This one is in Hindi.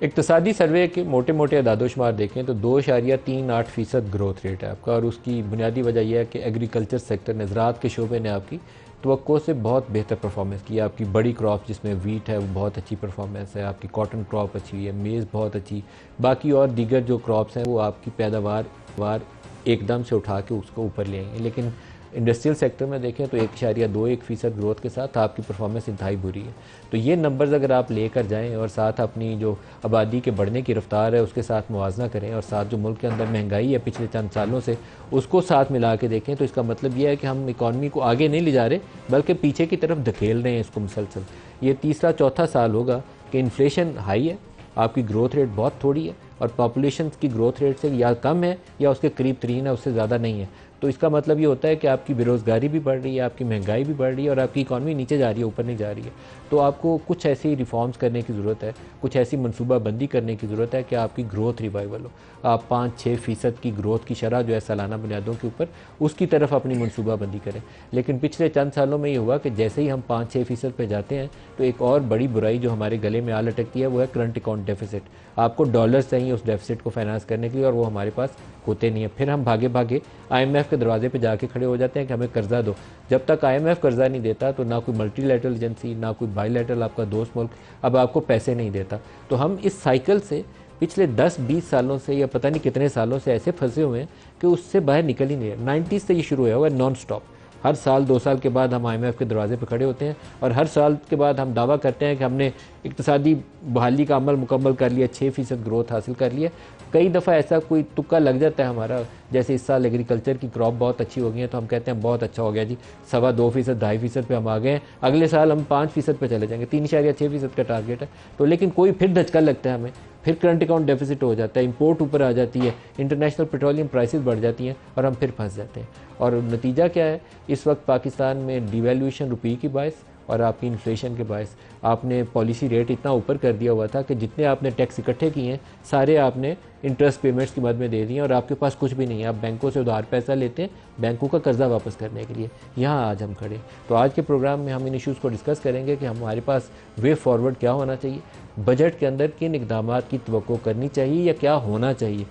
इक्तसादी सर्वे के मोटे मोटे अदादोशुमार देखें तो 2.38% ग्रोथ रेट है आपका, और उसकी बुनियादी वजह यह है कि एग्रीकल्चर सेक्टर ने, ज़राअत के शोबे ने आपकी तवक्को से बहुत बेहतर परफॉर्मेंस की है। आपकी बड़ी क्रॉप जिसमें वीट है वो बहुत अच्छी परफॉर्मेंस है, आपकी कॉटन क्रॉप अच्छी हुई है, मेज़ बहुत अच्छी, बाकी और दीगर जो क्रॉप्स हैं वो आपकी पैदावार एकदम से उठा के उसको ऊपर ले आएंगे। लेकिन इंडस्ट्रियल सेक्टर में देखें तो 1.21% ग्रोथ के साथ आपकी परफॉर्मेंस इंतहाई बुरी है। तो ये नंबर्स अगर आप लेकर जाएं और साथ अपनी जो आबादी के बढ़ने की रफ्तार है उसके साथ मुवाजना करें, और साथ जो मुल्क के अंदर महंगाई है पिछले चंद सालों से उसको साथ मिला के देखें, तो इसका मतलब ये है कि हम इकॉनमी को आगे नहीं ले जा रहे बल्कि पीछे की तरफ धकेल रहे हैं इसको मुसलसल। ये तीसरा चौथा साल होगा कि इन्फ्लेशन हाई है, आपकी ग्रोथ रेट बहुत थोड़ी है, और पॉपुलेशन की ग्रोथ रेट से या कम है या उसके करीब तरीन है, उससे ज़्यादा नहीं है। तो इसका मतलब ये होता है कि आपकी बेरोज़गारी भी बढ़ रही है, आपकी महंगाई भी बढ़ रही है, और आपकी इकॉनमी नीचे जा रही है, ऊपर नहीं जा रही है। तो आपको कुछ ऐसी रिफॉर्म्स करने की ज़रूरत है, कुछ ऐसी मनसूबाबंदी करने की ज़रूरत है कि आपकी ग्रोथ रिवाइवल हो। आप 5-6% की ग्रोथ की शरह जो है सालाना बुनियादों के ऊपर, उसकी तरफ अपनी मनसूबाबंदी करें। लेकिन पिछले चंद सालों में ये हुआ कि जैसे ही हम 5-6% पे जाते हैं तो एक और बड़ी बुराई जो हमारे गले में आ लटकती है वो है करंट अकाउंट डेफिसिट। आपको डॉलर्स चाहिए उस डेफिसिट को फाइनेंस करने के लिए, और वो हमारे पास होते नहीं है। फिर हम भागे भागे IMF के दरवाजे पे जाके खड़े हो जाते हैं कि हमें कर्जा दो। जब तक IMF कर्जा नहीं देता तो ना कोई मल्टीलैटरल एजेंसी, ना कोई बाईलैटरल आपका दोस्त मुल्क अब आपको पैसे नहीं देता। तो हम इस साइकिल से पिछले 10-20 सालों से या पता नहीं कितने सालों से ऐसे फंसे हुए हैं कि उससे बाहर निकल ही नहीं रहे। 90s से ये शुरू हुआ है नॉन स्टॉप। हर साल 2 साल के बाद हम IMF के दरवाजे पर खड़े होते हैं, और हर साल के बाद हम दावा करते हैं कि हमने इक्तसादी बहाली का अमल मुकम्मल कर लिया, 6% ग्रोथ हासिल कर लिया। कई दफ़ा ऐसा कोई तुक्का लग जाता है हमारा, जैसे इस साल एग्रीकल्चर की क्रॉप बहुत अच्छी हो गई है तो हम कहते हैं बहुत अच्छा हो गया जी, 2.25%, 2.5% पे हम आ गए हैं, अगले साल हम 5% पे चले जाएंगे, 3.6% का टारगेट है। तो लेकिन कोई फिर धचका लगता है हमें, फिर करंट अकाउंट डेफिसिट हो जाता है, इंपोर्ट ऊपर आ जाती है, इंटरनेशनल पेट्रोलियम प्राइसेस बढ़ जाती हैं, और हम फिर फंस जाते हैं। और नतीजा क्या है, इस वक्त पाकिस्तान में डिवैल्यूएशन रुपये की बायस और आपकी इन्फ्लेशन के बायस आपने पॉलिसी रेट इतना ऊपर कर दिया हुआ था कि जितने आपने टैक्स इकट्ठे किए हैं सारे आपने इंटरेस्ट पेमेंट्स की मद में दे दिए, और आपके पास कुछ भी नहीं है। आप बैंकों से उधार पैसा लेते हैं बैंकों का कर्जा वापस करने के लिए। यहाँ आज हम खड़े। तो आज के प्रोग्राम में हम इन इश्यूज़ को डिस्कस करेंगे कि हमारे पास वे फॉरवर्ड क्या होना चाहिए, बजट के अंदर किन इकदामात की तवक्को करनी चाहिए या क्या होना चाहिए,